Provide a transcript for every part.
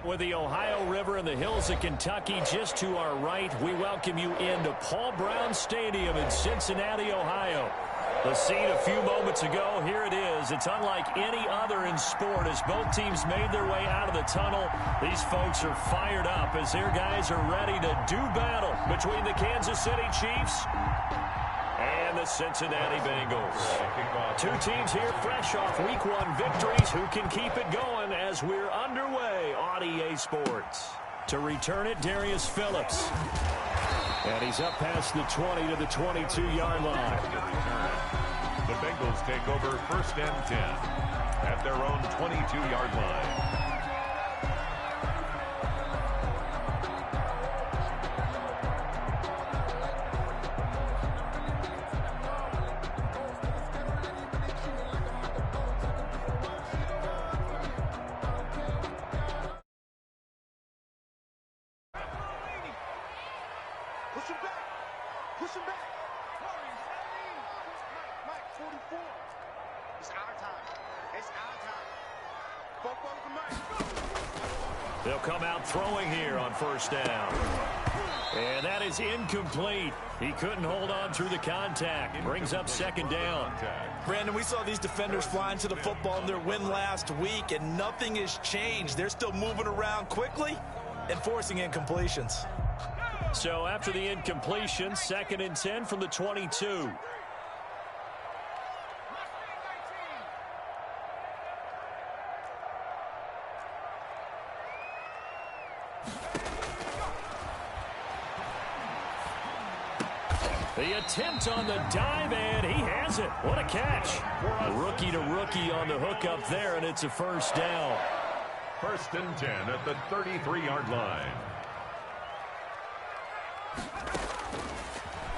With the Ohio River and the hills of Kentucky just to our right, we welcome you into Paul Brown Stadium in Cincinnati, Ohio. The scene a few moments ago, here it is. It's unlike any other in sport as both teams made their way out of the tunnel. These folks are fired up as their guys are ready to do battle between the Kansas City Chiefs and the Cincinnati Bengals. Two teams here fresh off Week 1 victories. Who can keep it going as we're underway on EA Sports? To return it, Darius Phillips. And he's up past the 20 to the 22-yard line. The Bengals take over 1st and 10 at their own 22-yard line. They'll come out throwing here on 1st down. And that is incomplete. He couldn't hold on through the contact. Brings up 2nd down. Brandon, we saw these defenders flying to the football in their win last week, and nothing has changed. They're still moving around quickly and forcing incompletions. So after the incompletion, 2nd and 10 from the 22. The attempt on the dive, and he has it. What a catch. Rookie to rookie on the hook up there, and it's a 1st down. 1st and 10 at the 33-yard line.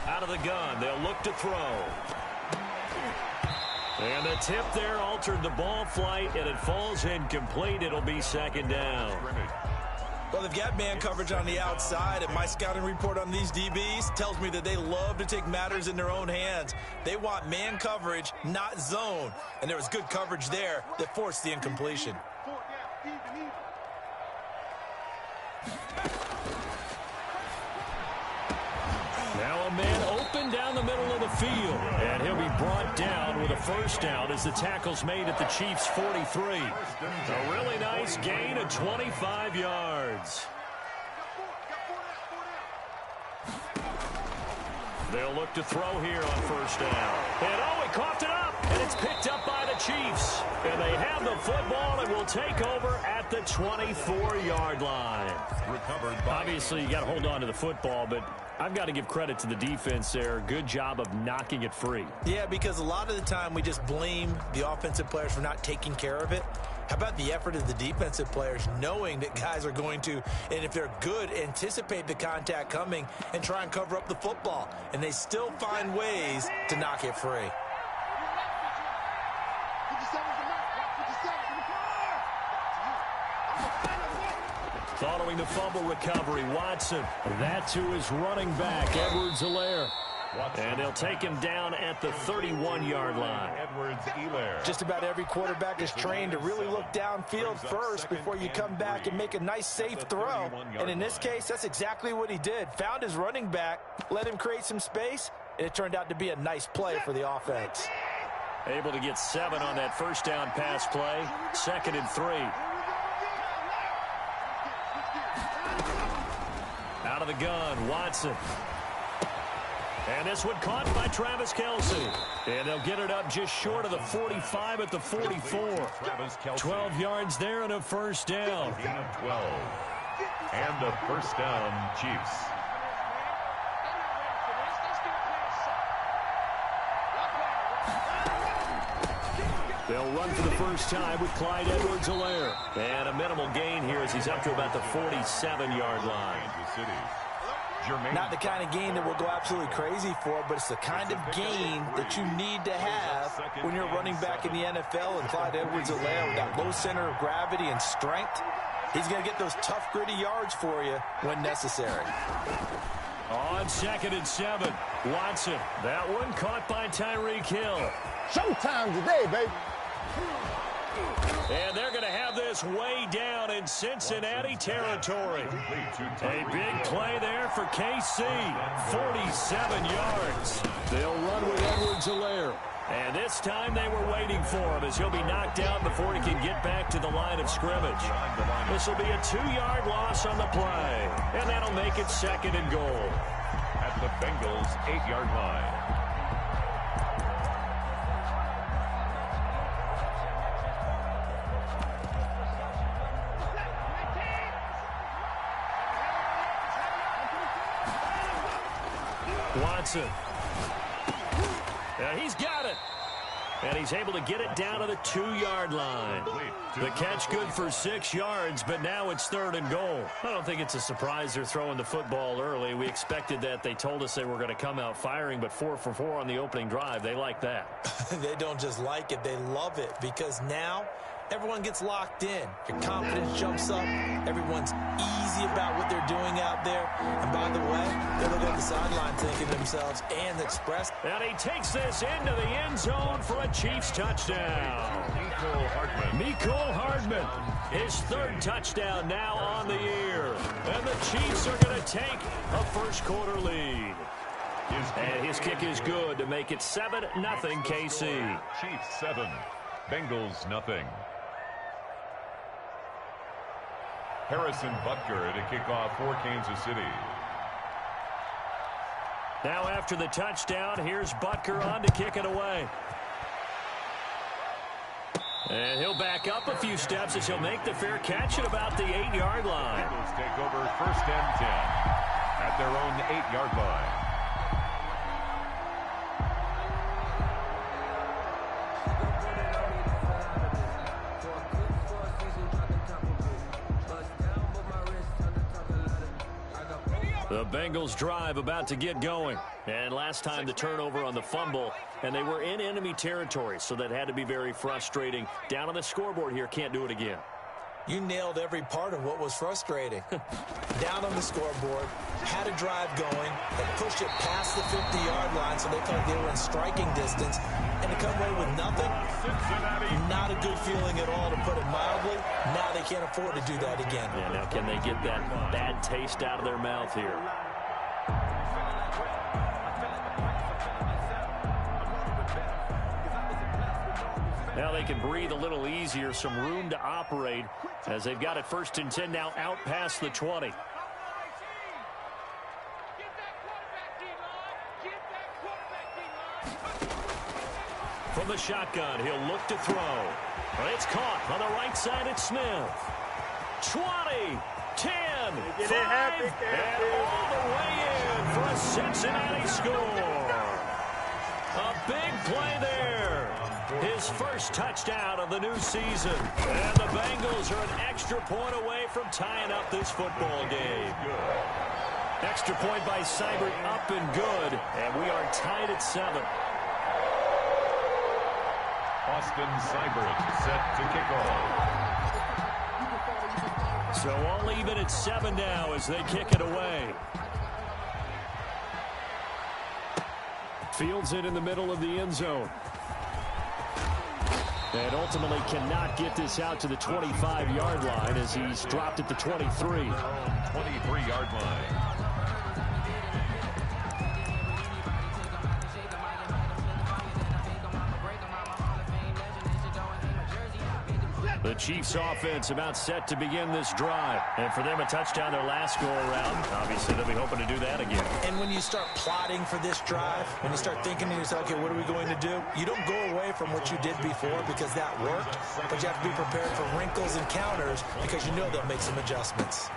Out of the gun, they'll look to throw. And the tip there altered the ball flight, and it falls incomplete. It'll be 2nd down. Well, they've got man coverage on the outside, and my scouting report on these DBs tells me that they love to take matters in their own hands. They want man coverage, not zone. And there was good coverage there that forced the incompletion. Now a man open down the middle of the field. And he'll be brought down with a 1st down as the tackle's made at the Chiefs' 43. A really nice gain of 25 yards. They'll look to throw here on 1st down. And oh, he coughed it up. And it's picked up by the Chiefs. And they have the football and will take over at the 24-yard line. Obviously, you got to hold on to the football, but I've got to give credit to the defense there. Good job of knocking it free. Yeah, because a lot of the time we just blame the offensive players for not taking care of it. How about the effort of the defensive players knowing that guys are going to, and if they're good, anticipate the contact coming and try and cover up the football. And they still find ways to knock it free. Following the fumble recovery, Watson. That to his running back, Edwards-Helaire. And they'll take him down at the 31-yard line. Just about every quarterback is trained to really look downfield first before you come back and make a nice, safe throw. And in this case, that's exactly what he did. Found his running back, let him create some space, and it turned out to be a nice play for the offense. Able to get 7 on that 1st down pass play. 2nd and 3. Out of the gun, Watson. And this one caught by Travis Kelce. And they'll get it up just short of the 45 at the 44. 12 yards there and a 1st down. Gain of 12. And a 1st down, Chiefs. They'll run for the first time with Clyde Edwards-Helaire. And a minimal gain here as he's up to about the 47-yard line. Not the kind of gain that we'll go absolutely crazy for, but it's the kind of gain that you need to have when you're running back in the NFL. And Clyde Edwards-Helaire with that low center of gravity and strength, he's going to get those tough, gritty yards for you when necessary. On 2nd and 7, Watson. That one caught by Tyreek Hill. Showtime today, baby. And they're going to have this way down in Cincinnati territory. A big play there for KC. 47 yards. They'll run with Edwards-Helaire. And this time they were waiting for him as he'll be knocked out before he can get back to the line of scrimmage. This will be a 2-yard loss on the play. And that'll make it 2nd and goal. At the Bengals' 8-yard line. Watson. He's got it. And he's able to get it down to the 2-yard line. The catch good for 6 yards, but now it's 3rd and goal. I don't think it's a surprise they're throwing the football early. We expected that. They told us they were going to come out firing, but 4 for 4 on the opening drive. They like that. They don't just like it. They love it because now everyone gets locked in. Your confidence jumps up. Everyone's easy about what they're doing out there. And by the way, they look at the sideline thinking to themselves and express. And he takes this into the end zone for a Chiefs touchdown. Mecole Hardman, his 3rd touchdown now on the year. And the Chiefs are going to take a first-quarter lead. And his kick is good to make it 7-0 KC. Chiefs 7, Bengals nothing. Harrison Butker to kick off for Kansas City. Now after the touchdown, here's Butker on to kick it away. And he'll back up a few steps as he'll make the fair catch at about the 8-yard line. Bengals take over 1st and 10 at their own 8-yard line. The Bengals drive about to get going. And last time the turnover on the fumble, and they were in enemy territory, so that had to be very frustrating. Down on the scoreboard here, can't do it again. You nailed every part of what was frustrating. Down on the scoreboard, had a drive going, they pushed it past the 50-yard line, so they felt like they were in striking distance, and to come away with nothing, not a good feeling at all, to put it mildly. Now they can't afford to do that again. Yeah, now can they get that bad taste out of their mouth here? Now they can breathe a little easier, some room to operate as they've got it 1st and 10 now out past the 20. From the shotgun, he'll look to throw. It's caught on the right side. It's Smith. 20, 10, 5, and all the way in for a Cincinnati score. A big play there. His 1st touchdown of the new season. And the Bengals are an extra point away from tying up this football game. Extra point by Seibert up and good. And we are tied at 7. Austin Seibert set to kick off. So all even at 7 now as they kick it away. Fields it in the middle of the end zone. And ultimately cannot get this out to the 25-yard line as he's dropped at the 23. 23-yard line. The Chiefs offense about set to begin this drive. And for them, a touchdown their last go-around. Obviously, they'll be hoping to do that again. And when you start plotting for this drive, when you start thinking to yourself, okay, what are we going to do? You don't go away from what you did before because that worked. But you have to be prepared for wrinkles and counters because you know they'll make some adjustments.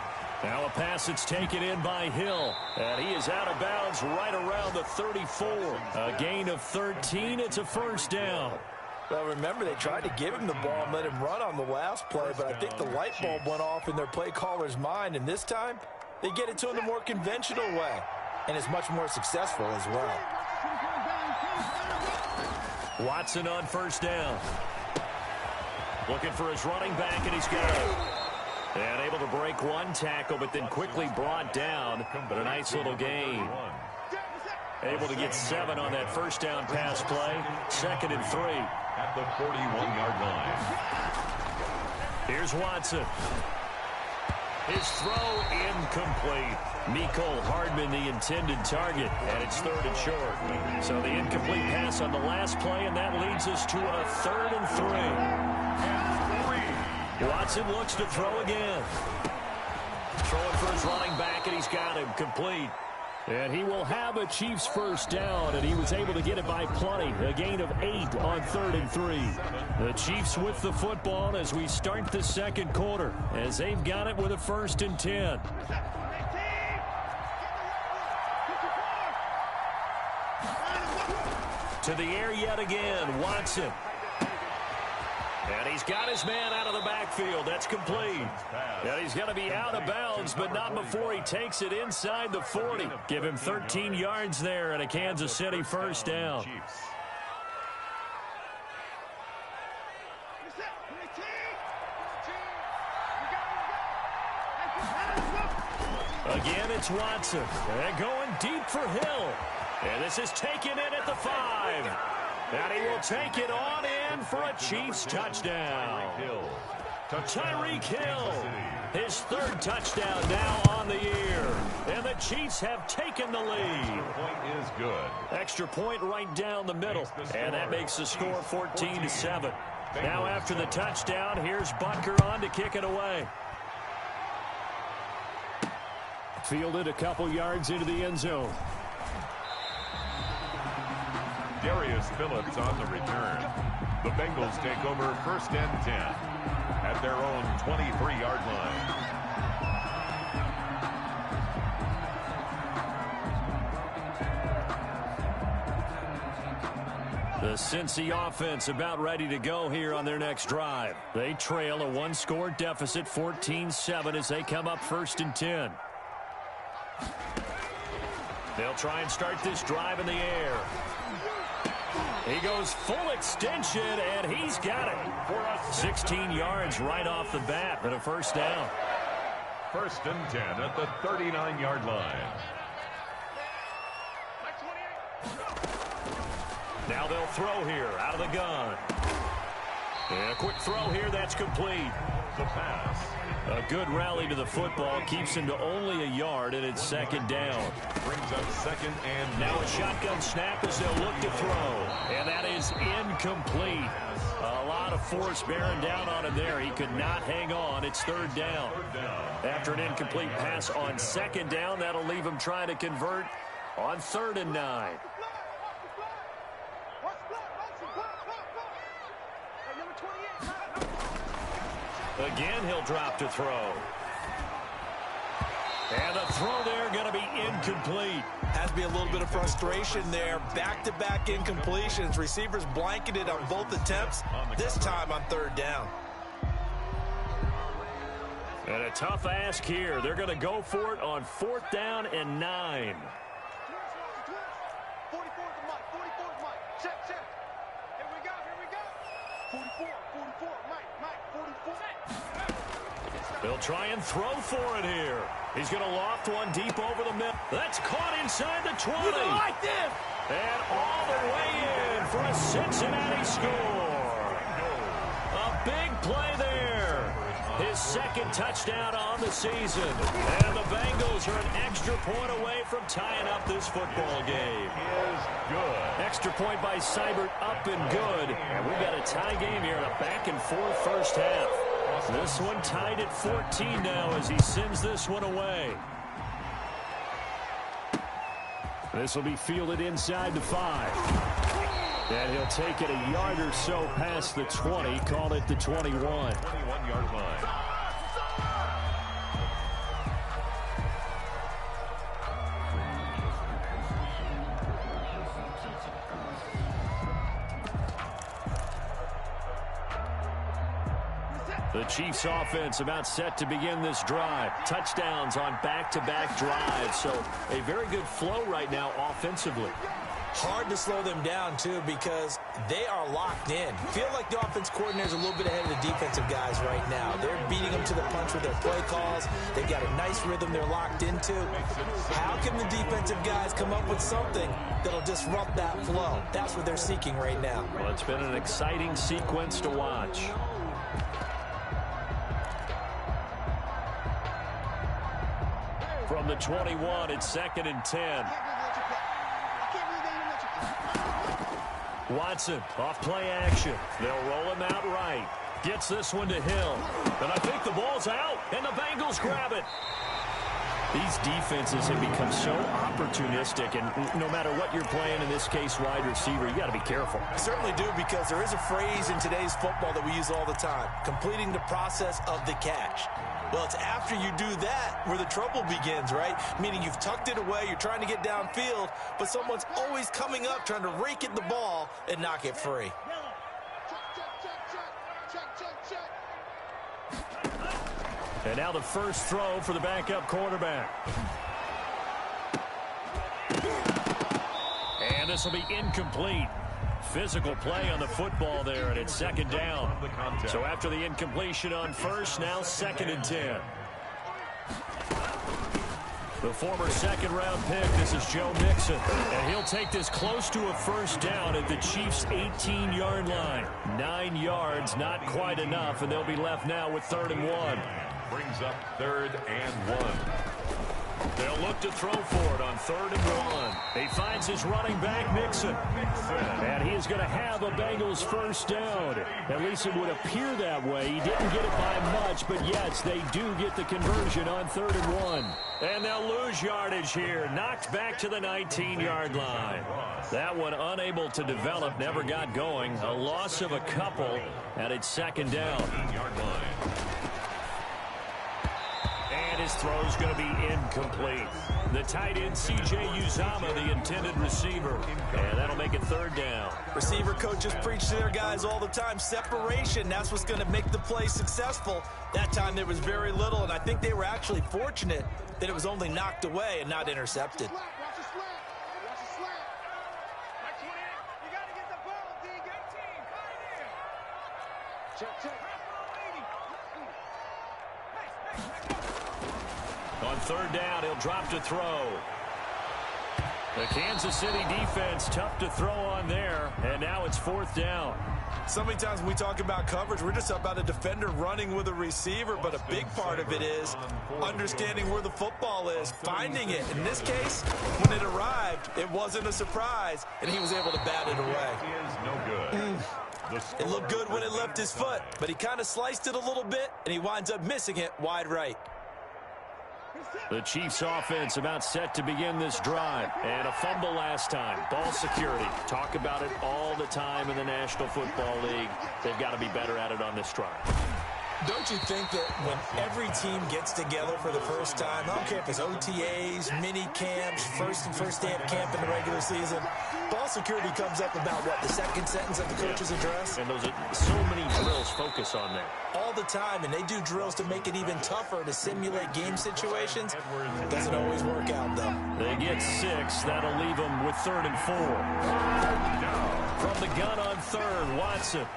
Now a pass that's taken in by Hill. And he is out of bounds right around the 34. A gain of 13. It's a 1st down. Well, remember, they tried to give him the ball and let him run on the last play, but I think the light bulb went off in their play caller's mind, and this time they get it to him the more conventional way, and it's much more successful as well. Watson on 1st down. Looking for his running back, and he's got it. And able to break one tackle, but then quickly brought down, but a nice little gain. Able to get 7 on that first down pass play. 2nd and 3. At the 41-yard line. Here's Watson. His throw incomplete. Mecole Hardman the intended target, and it's 3rd and short. So the incomplete pass on the last play, and that leads us to a 3rd and 3. Watson looks to throw again. Throwing for his running back, and he's got him complete. And he will have a Chiefs first down, and he was able to get it by plenty. A gain of 8 on 3rd and 3. The Chiefs with the football as we start the second quarter, as they've got it with a 1st and 10. To the air yet again, Watson. And he's got his man out of the backfield. That's complete. And he's going to be out of bounds, but not before he takes it inside the 40. Give him 13 yards there and a Kansas City first down. Again, it's Watson. And going deep for Hill. And this is taken in at the 5. And he will take it on in for a Chiefs touchdown. Tyreek Hill, his 3rd touchdown now on the year. And the Chiefs have taken the lead. Point is good. Extra point right down the middle. And that makes the score 14-7. Now after the touchdown, here's Butker on to kick it away. Fielded a couple yards into the end zone. Darius Phillips on the return. The Bengals take over 1st and 10 at their own 23-yard line. The Cincy offense about ready to go here on their next drive. They trail a 1-score deficit, 14-7, as they come up 1st and 10. They'll try and start this drive in the air. He goes full extension, and he's got it. 16 yards right off the bat, but a first down. 1st and 10 at the 39-yard line. Now they'll throw here out of the gun. And a quick throw here, that's complete. The pass. A good rally to the football keeps him to only a yard, and it's 2nd down. Brings up 2nd and now a shotgun snap as they'll look to throw. And that is incomplete. A lot of force bearing down on him there. He could not hang on. It's 3rd down. After an incomplete pass on 2nd down, that'll leave him trying to convert on 3rd and 9. Again, he'll drop to throw. And the throw there going to be incomplete. Has to be a little bit of frustration there. Back-to-back incompletions. Receivers blanketed on both attempts, this time on 3rd down. And a tough ask here. They're going to go for it on 4th down and 9. They'll try and throw for it here. He's going to loft one deep over the middle. That's caught inside the 20. Like this. And all the way in for a Cincinnati score. A big play there. His 2nd touchdown on the season. And the Bengals are an extra point away from tying up this football game. Is good. Extra point by Seibert, up and good. And we've got a tie game here in a back-and-forth first half. This one tied at 14 now as he sends this one away. This will be fielded inside the 5. And he'll take it a yard or so past the 20, call it the 21. 21-yard line. The Chiefs offense about set to begin this drive. Touchdowns on back-to-back drives. So a very good flow right now offensively. Hard to slow them down, too, because they are locked in. Feel like the offense coordinator is a little bit ahead of the defensive guys right now. They're beating them to the punch with their play calls. They've got a nice rhythm they're locked into. How can the defensive guys come up with something that'll disrupt that flow? That's what they're seeking right now. Well, it's been an exciting sequence to watch. From the 21, it's 2nd and 10. Watson, off play action. They'll roll him out right. Gets this one to Hill. And I think the ball's out, and the Bengals grab it. These defenses have become so opportunistic, and no matter what you're playing, in this case, wide receiver, you got to be careful. I certainly do, because there is a phrase in today's football that we use all the time, completing the process of the catch. Well, it's after you do that where the trouble begins, right? Meaning you've tucked it away, you're trying to get downfield, but someone's always coming up trying to rake at the ball and knock it free. And now the first throw for the backup quarterback. And this will be incomplete. Physical play on the football there, and it's 2nd down. So after the incompletion on first, now 2nd and 10. The former 2nd-round pick, this is Joe Mixon. And he'll take this close to a first down at the Chiefs' 18-yard line. 9 yards, not quite enough, and they'll be left now with 3rd and 1. Brings up 3rd and 1. They'll look to throw for it on 3rd and 1. He finds his running back, Mixon. And he is going to have a Bengals first down. At least it would appear that way. He didn't get it by much, but yes, they do get the conversion on 3rd and 1. And they'll lose yardage here. Knocked back to the 19-yard line. That one unable to develop, never got going. A loss of a couple, and it's 2nd down. And his throw's going to be incomplete. The tight end, C.J. Uzomah, the intended receiver. And that'll make it 3rd down. Receiver coaches preach to their guys all the time. Separation, that's what's going to make the play successful. That time there was very little, and I think they were actually fortunate that it was only knocked away and not intercepted. On 3rd down, he'll drop to throw. The Kansas City defense, tough to throw on there, and now it's 4th down. So many times when we talk about coverage, we're just about a defender running with a receiver, but a big part of it is understanding where the football is, finding it. In this case, when it arrived, it wasn't a surprise, and he was able to bat it away. Is no good. It looked good when it left his foot, but he kind of sliced it a little bit, and he winds up missing it wide right. The Chiefs offense about set to begin this drive. And a fumble last time. Ball security. Talk about it all the time in the National Football League. They've got to be better at it on this drive. Don't you think that when every team gets together for the first time, I don't care if it's OTAs, mini camps, first day of camp in the regular season, ball security comes up about, what, the second sentence of the coach's address? And those are so many drills focus on that. All the time, and they do drills to make it even tougher to simulate game situations. Doesn't always work out, though. They get 6. That'll leave them with 3rd and 4. From the gun on 3rd, Watson.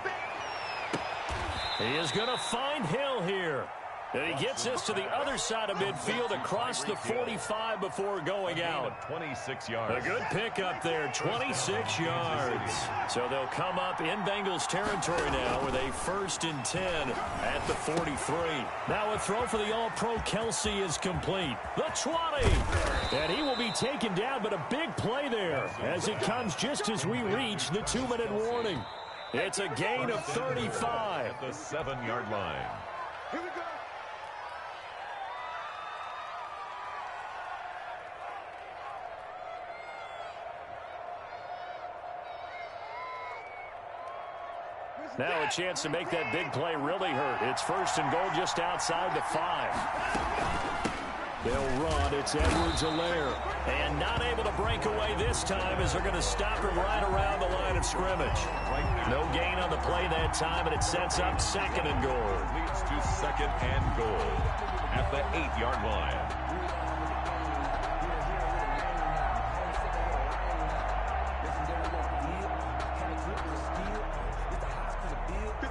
He is going to find Hill here. And he gets this to the other side of midfield across the 45 before going out. 26 yards. A good pickup there, 26 yards. So they'll come up in Bengals territory now with a 1st and 10 at the 43. Now a throw for the All-Pro Kelsey is complete. The 20. And he will be taken down, but a big play there as it comes just as we reach the 2-minute warning. It's a gain of 35. At the 7-yard line. Here we go. Now a chance to make that big play really hurt. It's 1st and goal just outside the 5. They'll run. It's Edwards-Helaire. And not able to break away this time as they're going to stop him right around the line of scrimmage. No gain on the play that time, and it sets up 2nd and goal. Leads to 2nd and goal at the 8-yard line.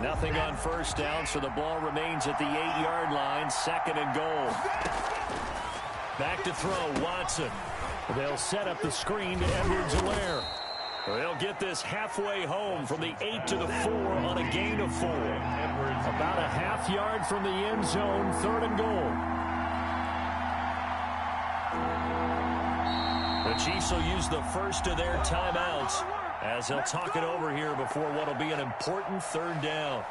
Nothing on first down, so the ball remains at the 8-yard line. 2nd and goal. Back to throw, Watson. They'll set up the screen to Edwards-Helaire. They'll get this halfway home from the 8 to the 4 on a gain of 4. About a half yard from the end zone, 3rd and goal. The Chiefs will use the first of their timeouts as they'll talk it over here before what will be an important 3rd down.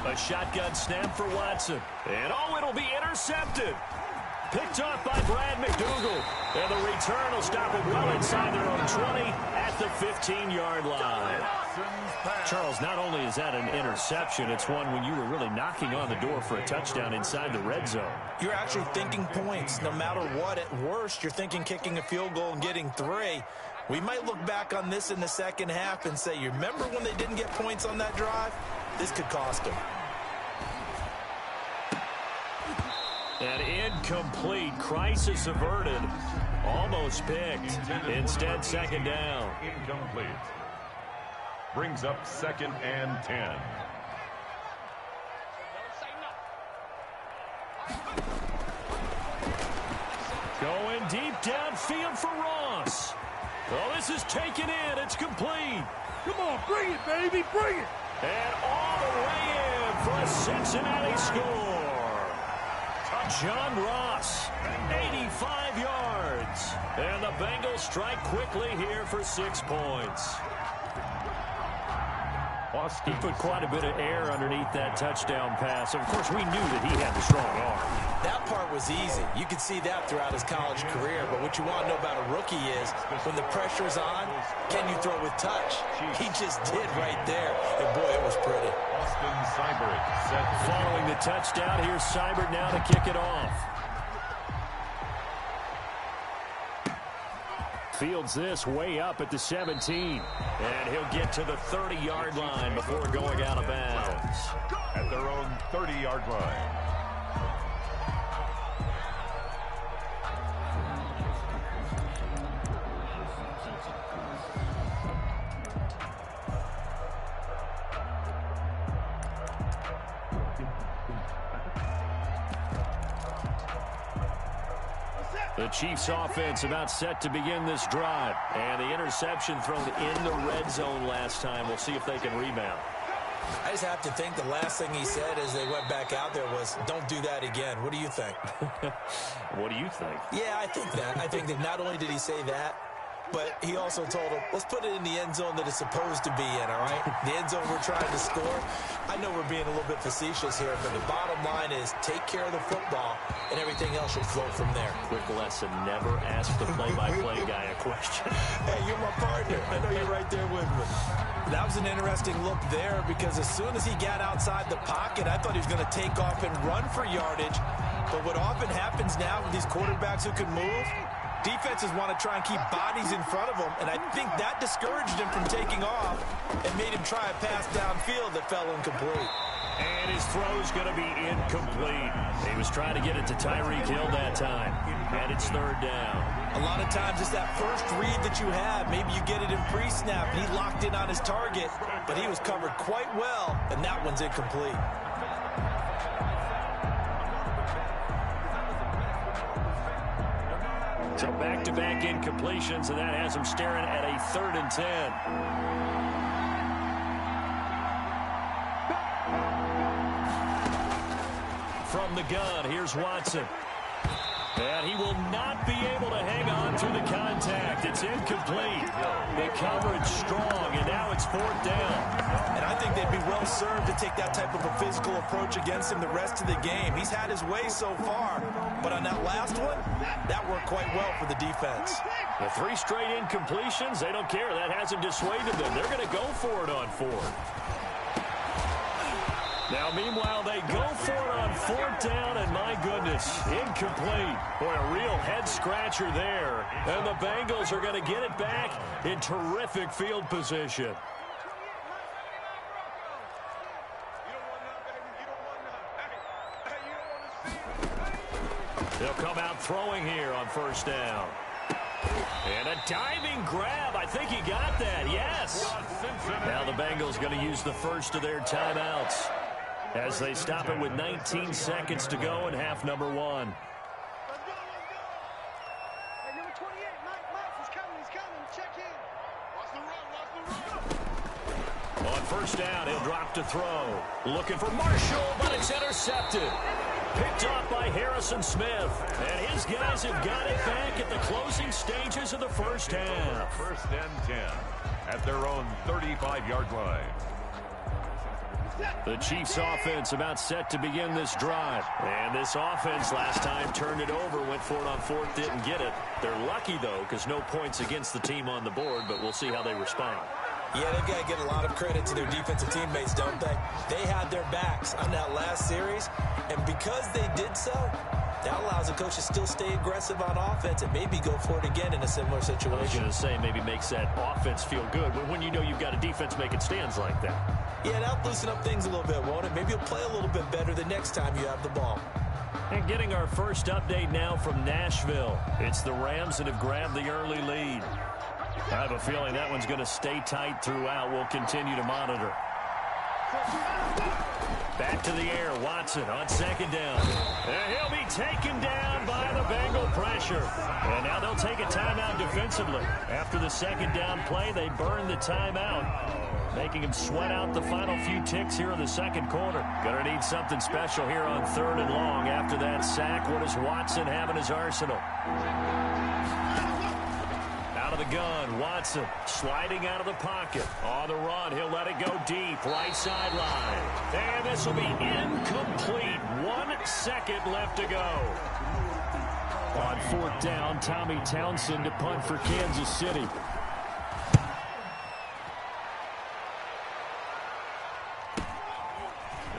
A shotgun snap for Watson. And it'll be intercepted. Picked off by Brad McDougald. And the return will stop it well inside their own 20 at the 15-yard line. Charles, not only is that an interception, it's one when you were really knocking on the door for a touchdown inside the red zone. You're actually thinking points. No matter what, at worst, you're thinking kicking a field goal and getting 3. We might look back on this in the second half and say, you remember when they didn't get points on that drive? This could cost them. And incomplete. Crisis averted. Almost picked. Instead, 2nd down. Incomplete. Brings up 2nd and 10. Going deep downfield for Ross. Oh, this is taken in. It's complete. Come on, bring it, baby, bring it. And all the way in for a Cincinnati score. John Ross, 85 yards. And the Bengals strike quickly here for 6 points. He put quite a bit of air underneath that touchdown pass. Of course, we knew that he had the strong arm. That part was easy. You could see that throughout his college career. But what you want to know about a rookie is when the pressure's on, can you throw with touch? He just did right there. And, boy, it was pretty. Austin Seibert set. Following the touchdown, here's Seibert now to kick it off. Fields this way up at the 17. And he'll get to the 30-yard line before going out of bounds. At their own 30-yard line. The Chiefs offense about set to begin this drive. And the interception thrown in the red zone last time. We'll see if they can rebound. I just have to think the last thing he said as they went back out there was, don't do that again. What do you think? What do you think? Yeah, I think that. I think that not only did he say that, but he also told him, let's put it in the end zone that it's supposed to be in, all right? The end zone we're trying to score. I know we're being a little bit facetious here, but the bottom line is take care of the football, and everything else should flow from there. Quick lesson, never ask the play-by-play guy a question. Hey, you're my partner. I know you're right there with me. That was an interesting look there because as soon as he got outside the pocket, I thought he was going to take off and run for yardage. But what often happens now with these quarterbacks who can move, defenses want to try and keep bodies in front of them, and I think that discouraged him from taking off and made him try a pass downfield that fell incomplete. And his throw's going to be incomplete. He was trying to get it to Tyreek Hill that time, and it's 3rd down. A lot of times it's that first read that you have. Maybe you get it in pre-snap, and he locked in on his target, but he was covered quite well, and that one's incomplete. So back-to-back incompletions, and that has him staring at a 3rd and 10. From the gun, here's Watson. And he will not be able to hang on through the contact. It's incomplete. The coverage strong, and now it's 4th down. And I think they'd be well served to take that type of a physical approach against him the rest of the game. He's had his way so far, but on that last one, that worked quite well for the defense. The 3 straight incompletions, they don't care. That hasn't dissuaded them. They're going to go for it on 4th. Now, meanwhile, they go for it on 4th down, and my goodness, incomplete. Boy, a real head-scratcher there. And the Bengals are going to get it back in terrific field position. They'll come out throwing here on 1st down. And a diving grab. I think he got that. Yes. Now the Bengals going to use the first of their timeouts as they stop it with 19 seconds to go in half number 1. Let's go. Hey, number 28, Mike, he's coming. Check in. Watch the run. On 1st down, he'll drop to throw. Looking for Marshall, but it's intercepted. Picked off by Harrison Smith. And his guys have got it back at the closing stages of the first half. 1st and 10 at their own 35-yard line. The Chiefs offense about set to begin this drive. And this offense last time turned it over, went for it on 4th, didn't get it. They're lucky, though, because no points against the team on the board, but we'll see how they respond. Yeah, they've got to give a lot of credit to their defensive teammates, don't they? They had their backs on that last series, and because they did so, that allows the coach to still stay aggressive on offense and maybe go for it again in a similar situation. I was going to say maybe makes that offense feel good, but when you know you've got a defense making stands like that. Yeah, that'll loosen up things a little bit, won't it? Maybe you'll play a little bit better the next time you have the ball. And getting our first update now from Nashville. It's the Rams that have grabbed the early lead. I have a feeling that one's going to stay tight throughout. We'll continue to monitor. Back to the air. Watson on 2nd down. And he'll be taken down by the Bengal pressure. And now they'll take a timeout defensively. After the 2nd down play, they burn the timeout, making him sweat out the final few ticks here in the 2nd quarter. Going to need something special here on 3rd and long. After that sack, what does Watson have in his arsenal? Out of the gun, Watson sliding out of the pocket. On the run, he'll let it go deep, right sideline. And this will be incomplete. 1 second left to go. On 4th down, Tommy Townsend to punt for Kansas City.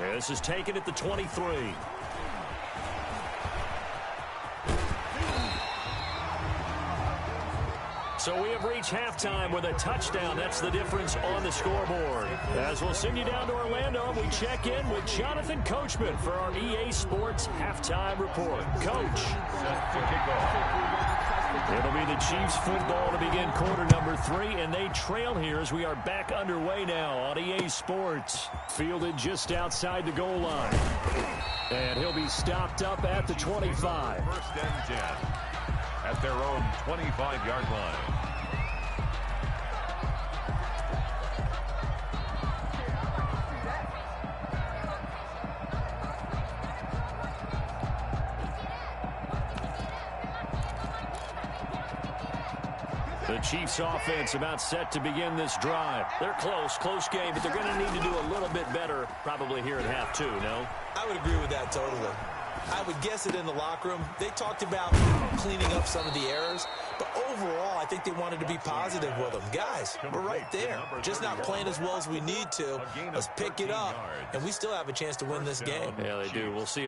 This is taken at the 23. So we have reached halftime with a touchdown. That's the difference on the scoreboard. As we'll send you down to Orlando, we check in with Jonathan Coachman for our EA Sports Halftime Report. Coach. It'll be the Chiefs football to begin quarter number 3, and they trail here as we are back underway now on EA Sports. Fielded just outside the goal line. And he'll be stopped up at the 25. 1st and 10 at their own 25-yard line. The Chiefs offense about set to begin this drive. They're close game, but they're going to need to do a little bit better probably here in half 2, no? I would agree with that totally. I would guess it in the locker room. They talked about cleaning up some of the errors, but overall, I think they wanted to be positive with them. Guys, we're right there. Just not playing as well as we need to. Let's pick it up, and we still have a chance to win this game. Yeah, they do. We'll see.